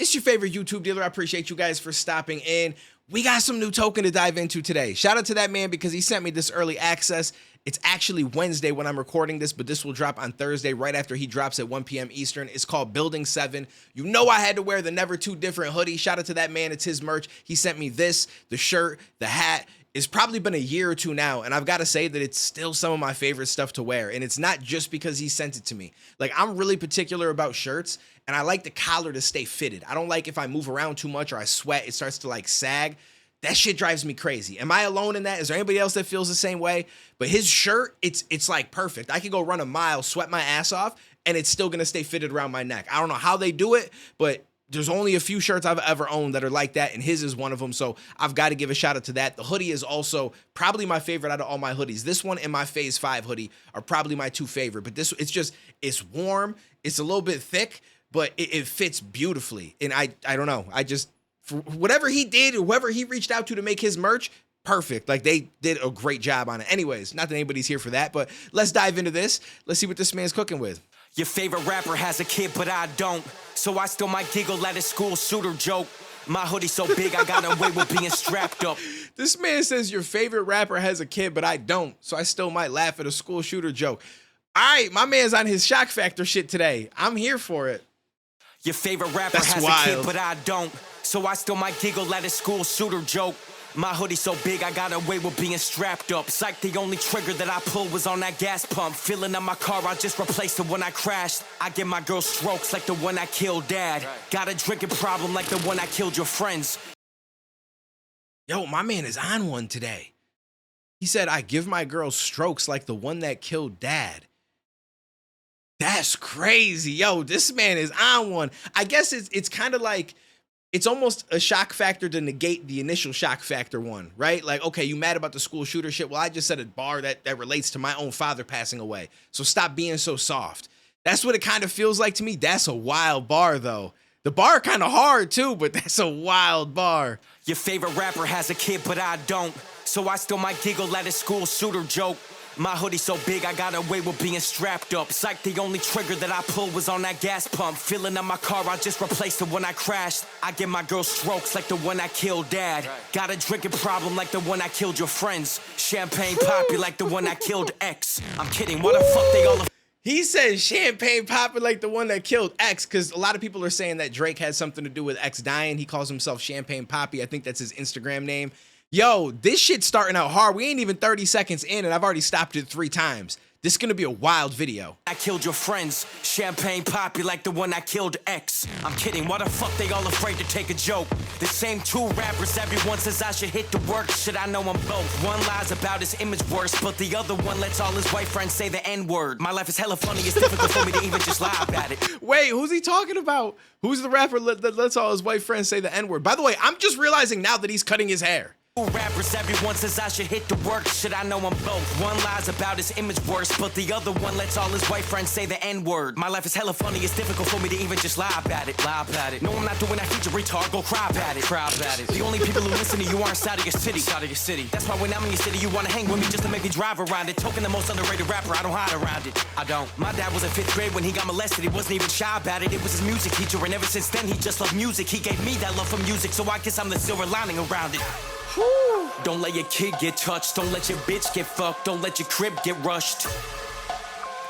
It's your favorite YouTube dealer. I appreciate you guys for stopping in. We got some new token to dive into today. Shout out to that man because he sent me this early access. It's actually Wednesday when I'm recording this, but this will drop on Thursday right after he drops at 1 p.m. Eastern. It's called Building 7. You know I had to wear the Never Too Different hoodie. Shout out to that man. It's his merch. He sent me this, the shirt, the hat. It's probably been a year or two now, and I've got to say that it's still some of my favorite stuff to wear, and it's not just because he sent it to me. Like, I'm really particular about shirts, and I like the collar to stay fitted. I don't like if I move around too much or I sweat, it starts to, like, sag. That shit drives me crazy. Am I alone in that? Is there anybody else that feels the same way? But his shirt, it's like perfect. I could go run a mile, sweat my ass off, and it's still gonna stay fitted around my neck. I don't know how they do it, but there's only a few shirts I've ever owned that are like that, and his is one of them, so I've got to give a shout out to that. The hoodie is also probably my favorite out of all my hoodies. This one and my Phase 5 hoodie are probably my two favorite, but this, it's warm, it's a little bit thick, but it fits beautifully, and I don't know, for whatever he did, whoever he reached out to make his merch, perfect. Like, they did a great job on it. Anyways, not that anybody's here for that, but let's dive into this. Let's see what this man's cooking with. Your favorite rapper has a kid, but I don't. So I still might giggle at a school shooter joke. My hoodie so big, I got away with being strapped up. This man says your favorite rapper has a kid, but I don't. So I still might laugh at a school shooter joke. All right, my man's on his shock factor shit today. I'm here for it. Your favorite rapper has a kid, but I don't. So I still might giggle at a school shooter joke. My hoodie so big, I got away with being strapped up. Psych, the only trigger that I pulled was on that gas pump. Filling up my car, I just replaced it when I crashed. I give my girl strokes like the one I killed dad. Got a drinking problem like the one I killed your friends. Yo, my man is on one today. He said, I give my girl strokes like the one that killed dad. That's crazy. Yo, this man is on one. I guess it's kind of like, it's almost a shock factor to negate the initial shock factor one, right? Like, okay, you mad about the school shooter shit? Well, I just said a bar that relates to my own father passing away. So stop being so soft. That's what it kind of feels like to me. That's a wild bar, though. The bar kind of hard, too, but that's a wild bar. Your favorite rapper has a kid, but I don't. So I still might giggle at a school shooter joke. My hoodie so big, I got away with being strapped up. Psych, the only trigger that I pulled was on that gas pump. Filling up my car, I just replaced it when I crashed. I give my girl strokes like the one I killed dad. Got a drinking problem like the one I killed your friends. Champagne poppy like the one I killed ex. I'm kidding, why the fuck they all... He says champagne popping like the one that killed X, because a lot of people are saying that Drake had something to do with X dying. He calls himself Champagne Poppy. I think that's his Instagram name. Yo, this shit's starting out hard. We ain't even 30 seconds in, and I've already stopped it 3 times. This is gonna be a wild video. I killed your friends. Champagne poppy like the one I killed ex. I'm kidding, why the fuck they all afraid to take a joke? The same 2 rappers, everyone says I should hit the work. Shit, I know I'm both. One lies about his image worse, but the other one lets all his white friends say the N-word. My life is hella funny, it's difficult for me to even just lie about it. Wait, who's he talking about? Who's the rapper that lets all his white friends say the N-word? By the way, I'm just realizing now that he's cutting his hair. 2 rappers, everyone says I should hit the work. Shit, I know I'm both. One lies about his image worse, but the other one lets all his white friends say the N-word. My life is hella funny, it's difficult for me to even just lie about it. Lie about it. No, I'm not doing that feature retard, go cry about it. Cry about it. The only people who listen to you aren't inside of your city. Inside of your city. That's why when I'm in your city, you wanna hang with me just to make me drive around it. Token the most underrated rapper, I don't hide around it. I don't. My dad was in 5th grade when he got molested, he wasn't even shy about it. It was his music teacher, and ever since then he just loved music. He gave me that love for music, so I guess I'm the silver lining around it. Don't let your kid get touched, don't let your bitch get fucked, don't let your crib get rushed.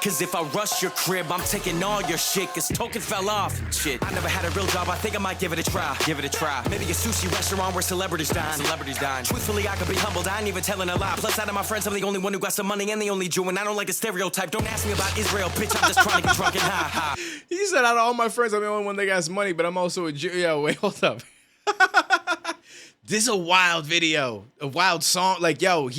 Cause if I rush your crib, I'm taking all your shit, cause token fell off. Shit, I never had a real job, I think I might give it a try. Give it a try. Maybe a sushi restaurant where celebrities dine. Celebrities dine. Truthfully, I could be humbled, I ain't even telling a lie. Plus, out of my friends, I'm the only one who got some money and the only Jew, and I don't like a stereotype. Don't ask me about Israel, bitch, I'm just trying to get drunk and high. He said out of all my friends, I'm the only one that got some money, but I'm also a Jew. Yo, wait, hold up. This is a wild video, a wild song. Like, yo,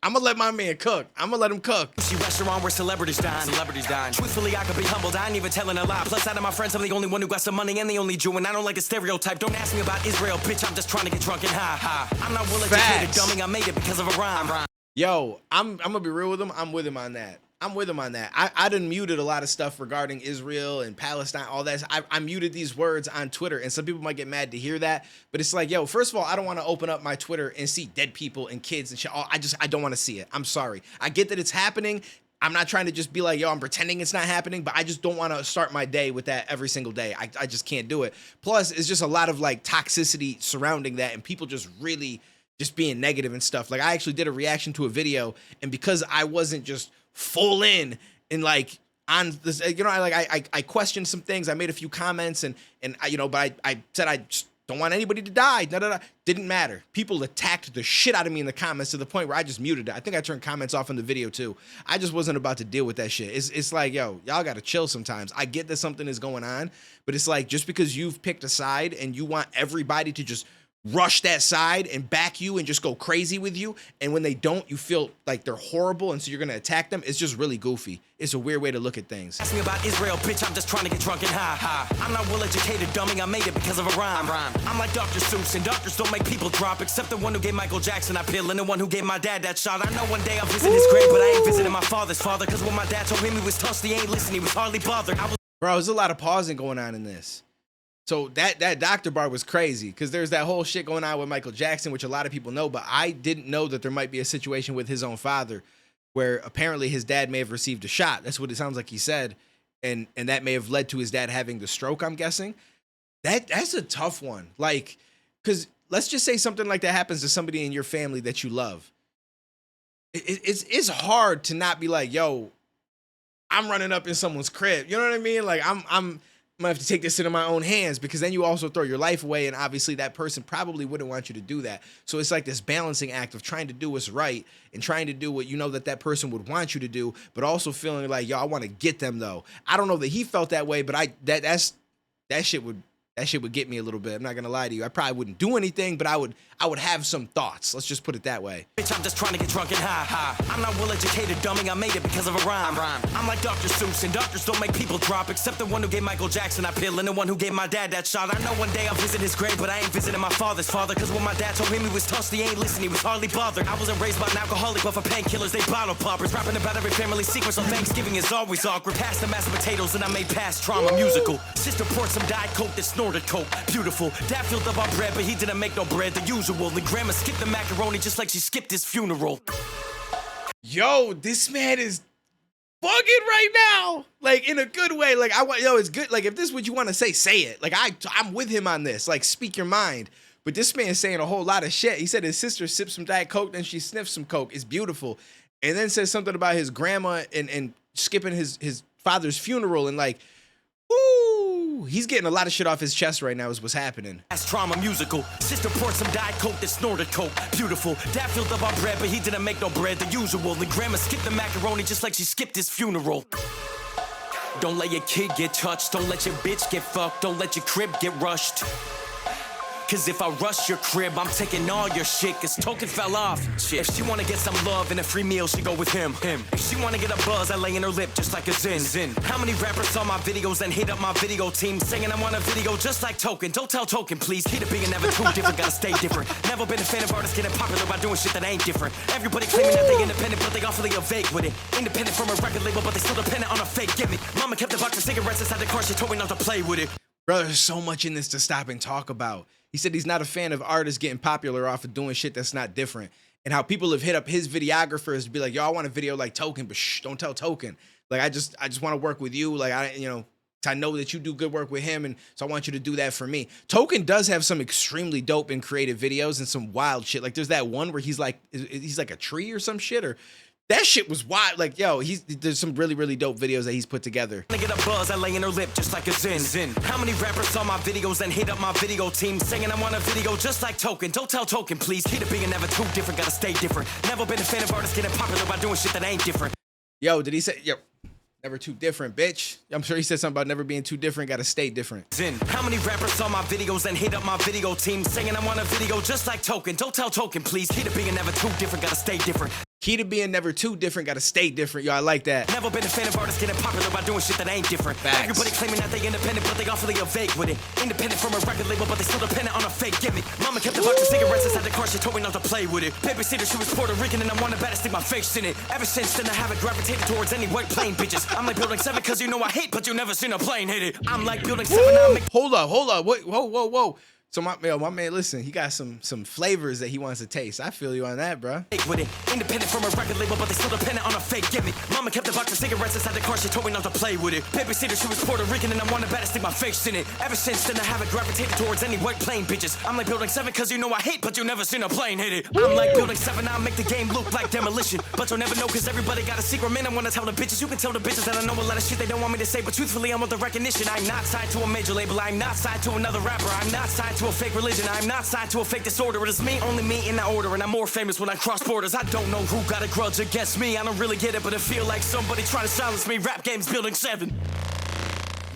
I'm gonna let my man cook. I'm gonna let him cook. Sushi restaurant where celebrities dine. Celebrities dine. Truthfully, I could be humbled, I ain't even telling a lie. Plus, out of my friends, I'm the only one who got some money and the only Jew, and I don't like a stereotype. Don't ask me about Israel, bitch, I'm just trying to get drunk and high. I'm not well-educated, dummy, I made it because of a rhyme. Yo, I'm gonna be real with him. I'm with him on that. I done muted a lot of stuff regarding Israel and Palestine, all that. I muted these words on Twitter, and some people might get mad to hear that. But it's like, yo, first of all, I don't want to open up my Twitter and see dead people and kids and shit. I don't want to see it. I'm sorry. I get that it's happening. I'm not trying to just be like, yo, I'm pretending it's not happening, but I just don't want to start my day with that every single day. I just can't do it. Plus, it's just a lot of like toxicity surrounding that and people just really just being negative and stuff. Like I actually did a reaction to a video, and because I wasn't just full in and like on this, you know, I questioned some things. I made a few comments and I, you know, but I said I just don't want anybody to die. Didn't matter. People attacked the shit out of me in the comments to the point where I just muted it. I think I turned comments off in the video too. I just wasn't about to deal with that shit. It's like, yo, y'all got to chill sometimes. I get that something is going on, but it's like just because you've picked a side and you want everybody to just rush that side and back you and just go crazy with you, and when they don't, you feel like they're horrible and so you're gonna attack them. It's just really goofy. It's a weird way to look at things. Ask me about Israel, bitch, I'm just trying to get drunk and high. I'm not well-educated, dummy, I made it because of a rhyme. I'm like Dr. Seuss, and doctors don't make people drop, except the one who gave Michael Jackson that pill and the one who gave my dad that shot. I know one day I'll visit his grave, but I ain't visiting my father's father, because when my dad told him he was tossed, he ain't listening, he was hardly bothered. Bro, there's a lot of pausing going on in this. So that doctor bar was crazy because there's that whole shit going on with Michael Jackson, which a lot of people know, but I didn't know that there might be a situation with his own father where apparently his dad may have received a shot. That's what it sounds like he said. And that may have led to his dad having the stroke, I'm guessing. That's a tough one. Like, because let's just say something like that happens to somebody in your family that you love. It's hard to not be like, yo, I'm running up in someone's crib. You know what I mean? Like, I'm gonna have to take this into my own hands, because then you also throw your life away, and obviously that person probably wouldn't want you to do that. So it's like this balancing act of trying to do what's right and trying to do what you know that person would want you to do, but also feeling like, yo, I want to get them though. I don't know that he felt that way, but that shit would get me a little bit. I'm not gonna lie to you. I probably wouldn't do anything, but I would have some thoughts. Let's just put it that way. Bitch, I'm just trying to get drunk and high. I'm not well-educated, dummy, I made it because of a rhyme. I'm like Dr. Seuss, and doctors don't make people drop, except the one who gave Michael Jackson that pill and the one who gave my dad that shot. I know one day I'll visit his grave, but I ain't visiting my father's father, because when my dad told him he was tossed, he ain't listening, he was hardly bothered. I wasn't raised by an alcoholic, but for painkillers, they bottle poppers. Rapping about every family secret, so Thanksgiving is always awkward. Past the mashed potatoes, and I made past trauma musical. Sister poured some Diet Coke that snorted coke. Beautiful. Dad filled up our bread, but he didn't make no bread, the usual. And grandma skipped the macaroni just like she skipped his funeral. Yo, this man is bugging right now, like in a good way. Like it's good. Like if this is what you want to say it. Like I'm with him on this. Like speak your mind. But this man is saying a whole lot of shit. He said his sister sipped some Diet Coke, then she sniffed some Coke. It's beautiful. And then says something about his grandma and skipping his father's funeral, and like, ooh, he's getting a lot of shit off his chest right now is what's happening. That's trauma musical. Sister poured some Diet Coke that snorted coke. Beautiful. Dad filled up our bread, but he didn't make no bread, the usual. And grandma skipped the macaroni just like she skipped his funeral. Don't let your kid get touched. Don't let your bitch get fucked. Don't let your crib get rushed. Cause if I rush your crib, I'm taking all your shit, cause Token fell off. Shit. If she wanna get some love and a free meal, she go with him. If she wanna get a buzz, I lay in her lip just like a Zin. How many rappers saw my videos and hit up my video team, saying I want a video just like Token? Don't tell Token, please. Keep it being never too different, gotta stay different. Never been a fan of artists getting popular by doing shit that ain't different. Everybody claiming that they independent, but they awfully vague with it. Independent from a record label, but they still dependent on a fake gimmick. Mama kept a box of cigarettes inside the car, she told me not to play with it. Bro, there's so much in this to stop and talk about. He said he's not a fan of artists getting popular off of doing shit that's not different. And how people have hit up his videographers to be like, yo, I want a video like Token, but shh, don't tell Token. Like, I just want to work with you. Like, I know that you do good work with him, and so I want you to do that for me. Token does have some extremely dope and creative videos and some wild shit. Like, there's that one where he's like a tree or some shit, or that shit was wild. Like, yo, there's some really, really dope videos that he's put together. I get a buzz, I lay in her lip just like a Zin. How many rappers saw my videos and hit up my video team, saying I want a video just like Token? Don't tell Token, please. Keep it being never too different, gotta stay different. Never been a fan of artists getting popular by doing shit that ain't different. Yo, did he say, yo, never too different, bitch? I'm sure he said something about never being too different, gotta stay different. How many rappers saw my videos and hit up my video team, saying I want a video just like Token? Don't tell Token, please. Keep it being never too different, gotta stay different. Key to being never too different, gotta stay different. Yo, I like that. Never been a fan of artists getting popular by doing shit that ain't different. Facts. Everybody claiming that they independent, but they awfully vague with it. Independent from a record label, but they still dependent on a fake gimmick. Mama kept a box of cigarettes inside the car, she told me not to play with it. Babysitter, she was Puerto Rican, and I wanted better stick my face in it. Ever since then, I haven't gravitated towards any white plane bitches. I'm like building 7, cause you know I hate, but you never seen a plane hit it. I'm like building 7, I make. Hold up. Whoa. So my man, listen, he got some flavors that he wants to taste. I feel you on that, bro. With it, independent from a record label, but they still dependent on a fake gimmick. Mama kept a box of cigarettes inside the car, she told me not to play with it. Babysitter, she was Puerto Rican, and I wanted better stick my face in it. Ever since then, I haven't gravitated towards any white plane bitches. I'm like building 7, cause you know I hate, but you never seen a plane hit it. I'm like building 7, I'll make the game look like demolition. But you'll never know, cause everybody got a secret. Man, I wanna tell the bitches, you can tell the bitches that I know a lot of shit they don't want me to say, but truthfully, I want the recognition. I'm not signed to a major label, I'm not signed to another rapper, I'm not signed to a fake religion, I'm not signed to a fake disorder. It is me, only me in that order, and I'm more famous when I cross borders. I don't know who got a grudge against me, I don't really get it, but I feel like somebody trying to silence me. Rap game's building 7.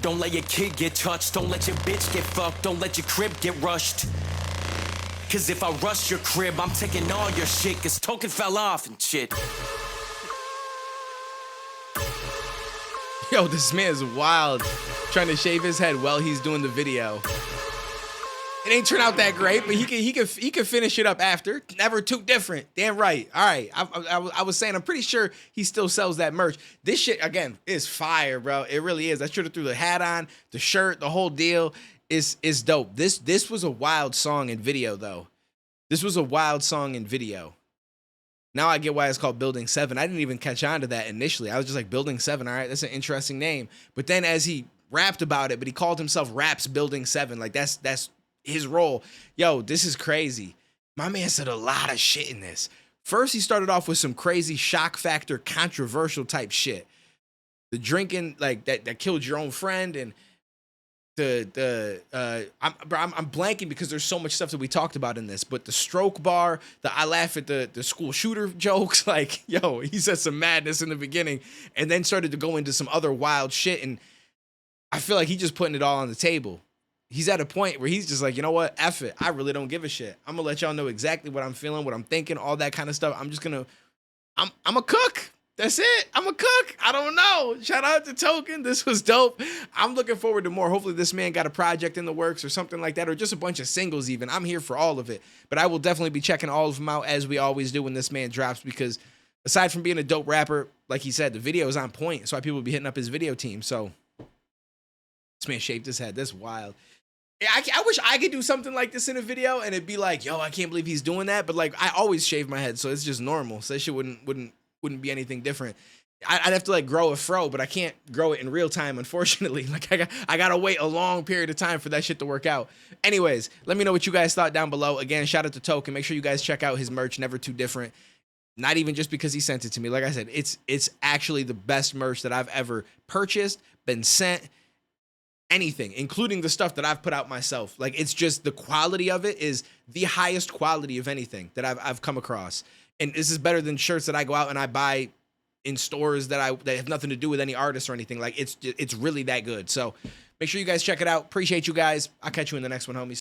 Don't let your kid get touched, don't let your bitch get fucked, don't let your crib get rushed. Cause if I rush your crib, I'm taking all your shit, cause token fell off and shit. Yo, this man's wild, trying to shave his head while he's doing the video. It ain't turned out that great, but he can finish it up after. Never too different. Damn right. All right. I was saying, I'm pretty sure he still sells that merch. This shit, again, is fire, bro. It really is. I should have threw the hat on, the shirt, the whole deal is dope. This was a wild song and video, though. This was a wild song and video. Now I get why it's called Building 7. I didn't even catch on to that initially. I was just like, Building 7, all right, that's an interesting name. But then as he rapped about it, but he called himself Raps Building 7. Like, that's his role. Yo, this is crazy. My man said a lot of shit in this. First, he started off with some crazy shock factor, controversial type shit. The drinking, like, that killed your own friend, and I'm blanking because there's so much stuff that we talked about in this, but the stroke bar, I laugh at the school shooter jokes, like, yo, he said some madness in the beginning and then started to go into some other wild shit, and I feel like he's just putting it all on the table. He's at a point where he's just like, you know what, F it, I really don't give a shit. I'm gonna let y'all know exactly what I'm feeling, what I'm thinking, all that kind of stuff. I'm a cook. That's it. I'm a cook. I don't know. Shout out to Token. This was dope. I'm looking forward to more. Hopefully this man got a project in the works or something like that, or just a bunch of singles even. I'm here for all of it. But I will definitely be checking all of them out as we always do when this man drops, because aside from being a dope rapper, like he said, the video is on point. That's why people will be hitting up his video team. So this man shaved his head. That's wild. I wish I could do something like this in a video and it'd be like, yo, I can't believe he's doing that. But like, I always shave my head, so it's just normal. So that shit wouldn't be anything different. I'd have to like grow a fro, but I can't grow it in real time, unfortunately. Like I gotta wait a long period of time for that shit to work out. Anyways, let me know what you guys thought down below. Again, shout out to Token. Make sure you guys check out his merch, Never Too Different. Not even just because he sent it to me. Like I said, it's actually the best merch that I've ever purchased, been sent, anything, including the stuff that I've put out myself. Like, it's just the quality of it is the highest quality of anything that I've come across. And this is better than shirts that I go out and I buy in stores that have nothing to do with any artists or anything. Like, it's really that good. So make sure you guys check it out. Appreciate you guys. I'll catch you in the next one, homies.